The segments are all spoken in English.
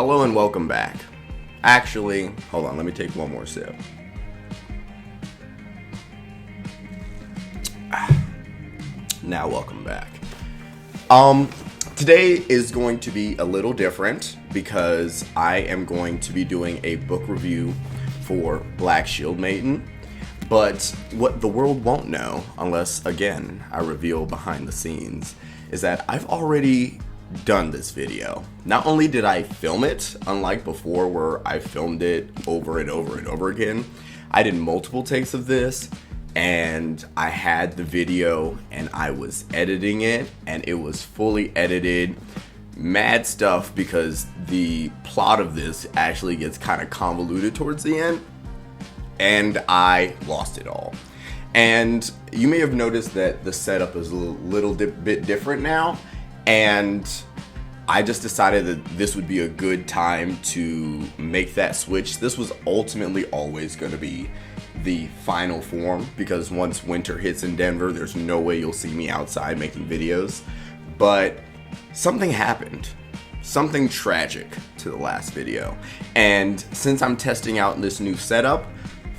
Hello and welcome back. Actually, hold on, let me take one more sip. Now welcome back. Today is going to be a little different because I am going to be doing a book review for Black Shield Maiden. But what the world won't know, unless, again, I reveal behind the scenes, is that I've already done this video. Not only did I film it, unlike before where I filmed it over and over and over again, I did multiple takes of this, and I had the video and I was editing it, and it was fully edited. Mad stuff, because the plot of this actually gets kind of convoluted towards the end, and I lost it all. And you may have noticed that the setup is a little bit different now, and I just decided that this would be a good time to make that switch. This was ultimately always going to be the final form, because once winter hits in Denver, there's no way you'll see me outside making videos. But something happened. Something tragic to the last video. And since I'm testing out this new setup,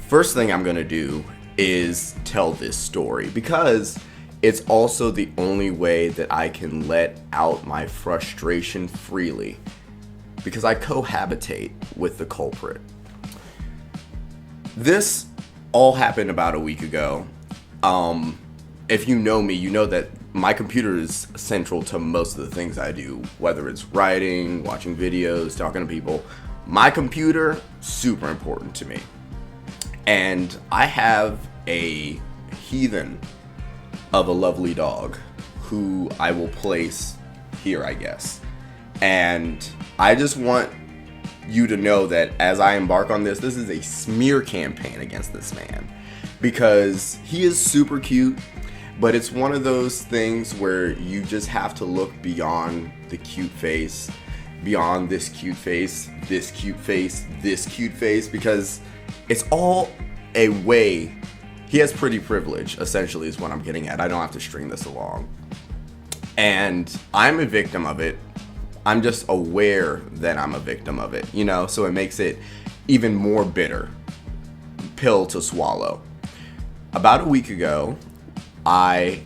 first thing I'm going to do is tell this story, because it's also the only way that I can let out my frustration freely, because I cohabitate with the culprit. This all happened about a week ago. If you know me, you know that my computer is central to most of the things I do, whether it's writing, watching videos, talking to people. My computer, super important to me. And I have a heathen of a lovely dog who I will place here, I guess. And I just want you to know that as I embark on this is a smear campaign against this man, because he is super cute, but it's one of those things where you just have to look beyond the cute face, beyond this cute face, this cute face, this cute face, because it's all a way. He has pretty privilege, essentially, is what I'm getting at. I don't have to string this along. And I'm a victim of it. I'm just aware that I'm a victim of it, you know? So it makes it even more bitter pill to swallow. About a week ago, I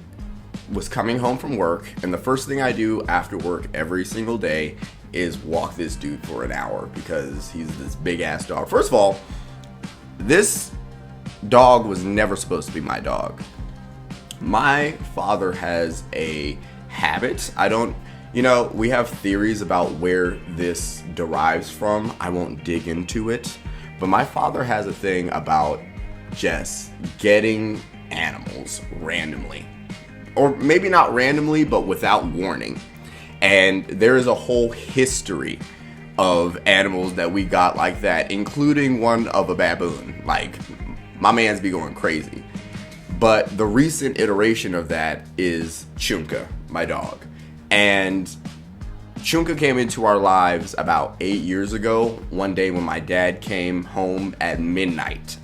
was coming home from work, and the first thing I do after work every single day is walk this dude for an hour, because he's this big-ass dog. First of all, this dog was never supposed to be my dog. My father has a habit. We have theories about where this derives from. I won't dig into it. But my father has a thing about just getting animals randomly. Or maybe not randomly, but without warning. And there is a whole history of animals that we got like that, including one of a baboon. Like, my man's be going crazy. But the recent iteration of that is Chunka, my dog. And Chunka came into our lives about 8 years ago, one day when my dad came home at midnight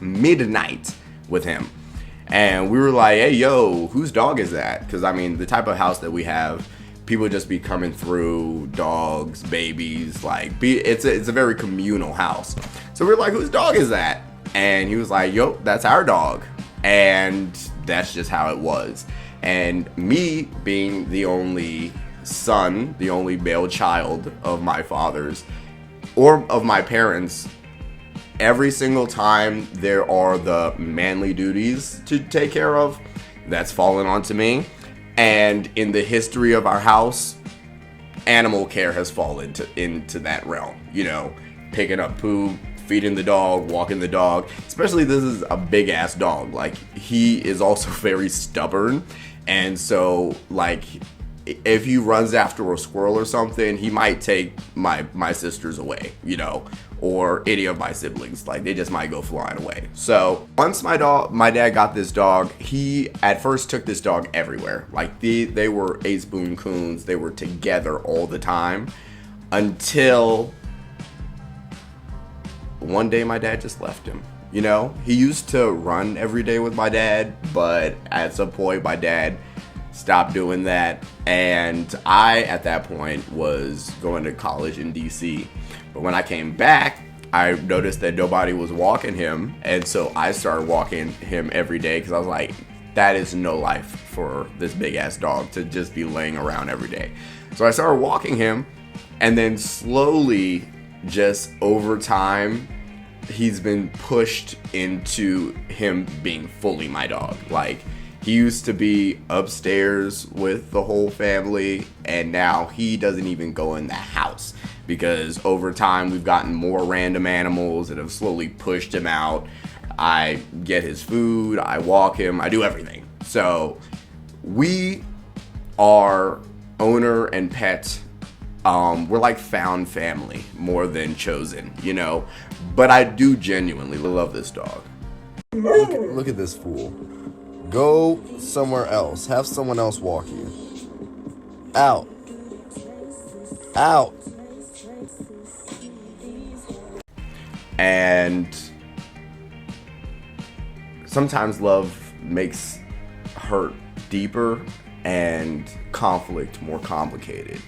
with him. And we were like, hey, yo, whose dog is that? Because, the type of house that we have, people just be coming through, dogs, babies, it's a very communal house. So we're like, whose dog is that? And he was like, yo, that's our dog. And that's just how it was. And me being the only son, the only male child of my father's, or of my parents, every single time there are the manly duties to take care of, that's fallen onto me. And in the history of our house, animal care has fallen into that realm. Picking up poop, feeding the dog, walking the dog. Especially this is a big ass dog. He is also very stubborn. And so if he runs after a squirrel or something, he might take my sisters away, or any of my siblings. They just might go flying away. So once my dad got this dog, he at first took this dog everywhere. They were ace boon coons. They were together all the time, until one day my dad just left him. He used to run every day with my dad, but at some point my dad stopped doing that. And I, at that point, was going to college in DC. But when I came back, I noticed that nobody was walking him. And so I started walking him every day because I was like, that is no life for this big ass dog to just be laying around every day. So I started walking him, and then slowly, just over time, he's been pushed into him being fully my dog. Like, he used to be upstairs with the whole family, and now he doesn't even go in the house because over time we've gotten more random animals that have slowly pushed him out. I get his food, I walk him, I do everything. So we are owner and pet. We're like found family more than chosen, you know. But I do genuinely love this dog. Look at this fool. Go somewhere else. Have someone else walk you. Out. Out. And sometimes love makes hurt deeper and conflict more complicated.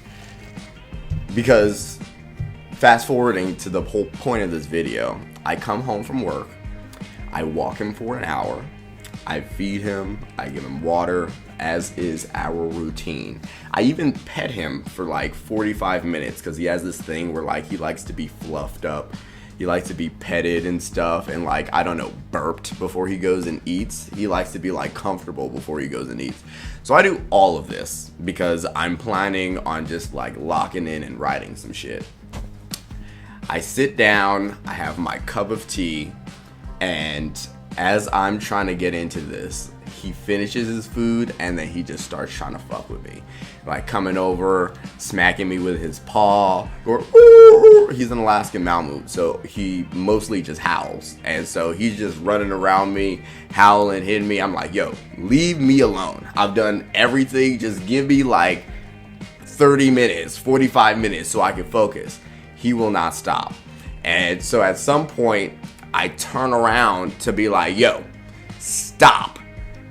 Because fast forwarding to the whole point of this video, I come home from work, I walk him for an hour, I feed him, I give him water, as is our routine. I even pet him for like 45 minutes because he has this thing where like he likes to be fluffed up. He likes to be petted and stuff and like, I don't know, burped before he goes and eats. He likes to be like comfortable before he goes and eats. So I do all of this because I'm planning on just like locking in and writing some shit. I sit down, I have my cup of tea, and as I'm trying to get into this, he finishes his food and then he just starts trying to fuck with me. Like coming over, smacking me with his paw, or ooh, he's an Alaskan Malamute, so he mostly just howls. And so he's just running around me, howling, hitting me. I'm like, yo, leave me alone. I've done everything. Just give me like 30 minutes, 45 minutes so I can focus. He will not stop. And so at some point, I turn around to be like, yo, stop.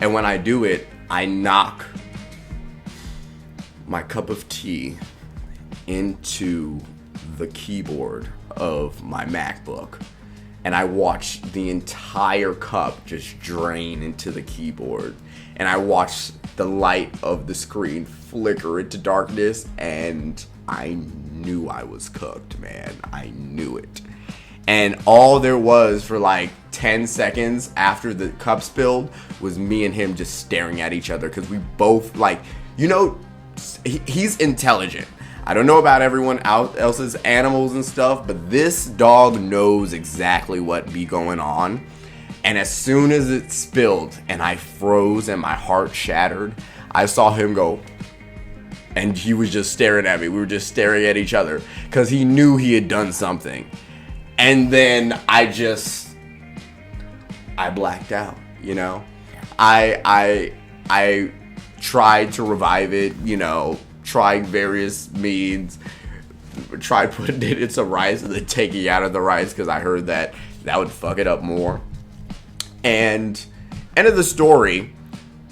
And when I do it, I knock my cup of tea into the keyboard of my MacBook. And I watch the entire cup just drain into the keyboard. And I watch the light of the screen flicker into darkness. And I knew I was cooked, man. I knew it. And all there was for like 10 seconds after the cup spilled was me and him just staring at each other because we both, like, you know, he's intelligent. I don't know about everyone else's animals and stuff, but this dog knows exactly what be going on. And as soon as it spilled and I froze and my heart shattered, I saw him go, and he was just staring at me. We were just staring at each other because he knew he had done something. And then I blacked out, you know. I tried to revive it, you know, tried various means, tried putting it in some rice and then taking it out of the rice because I heard that would fuck it up more. And end of the story,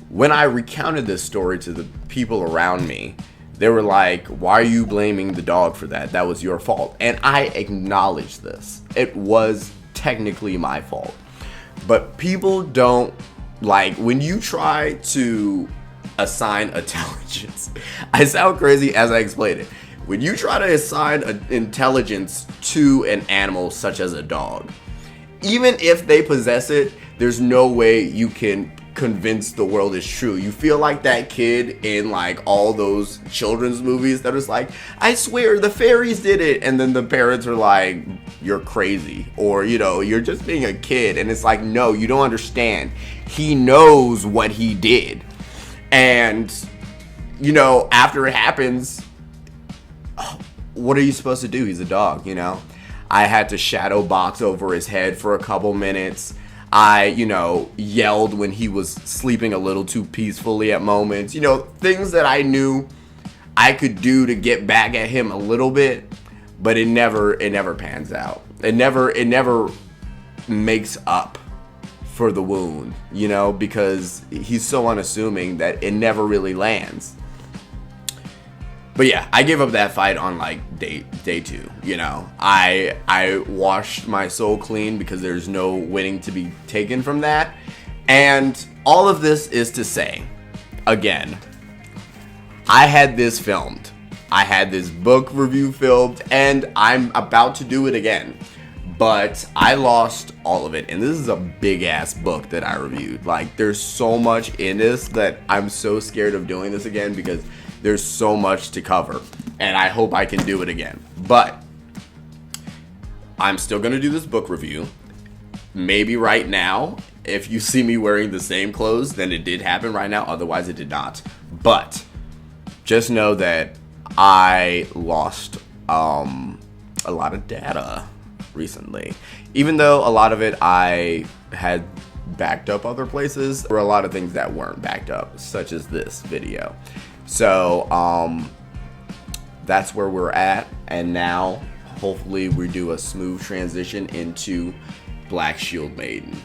when I recounted this story to the people around me, they were like, why are you blaming the dog for that? That was your fault. And I acknowledge this. It was technically my fault. But people don't, like, when you try to assign intelligence, I sound crazy as I explain it. When you try to assign intelligence to an animal such as a dog, even if they possess it, there's no way you can convince the world is true. You feel like that kid in like all those children's movies that is like, I swear the fairies did it, and then the parents are like, you're crazy, or you know, you're just being a kid. And it's like, no, you don't understand. He knows what he did. And you know, after it happens, what are you supposed to do? He's a dog, you know. I had to shadow box over his head for a couple minutes. I, you know, yelled when he was sleeping a little too peacefully at moments. You know, things that I knew I could do to get back at him a little bit, but it never pans out. It never makes up for the wound, you know, because he's so unassuming that it never really lands. But yeah, I gave up that fight on like day 2, you know. I washed my soul clean because there's no winning to be taken from that. And all of this is to say, again, I had this filmed. I had this book review filmed, and I'm about to do it again. But I lost all of it, and this is a big ass book that I reviewed. Like, there's so much in this that I'm so scared of doing this again because there's so much to cover, and I hope I can do it again. But I'm still gonna do this book review. Maybe right now, if you see me wearing the same clothes, then it did happen right now. Otherwise, it did not. But just know that I lost a lot of data recently. Even though a lot of it I had backed up other places, there were a lot of things that weren't backed up, such as this video. So that's where we're at, and now hopefully we do a smooth transition into Black Shield Maiden.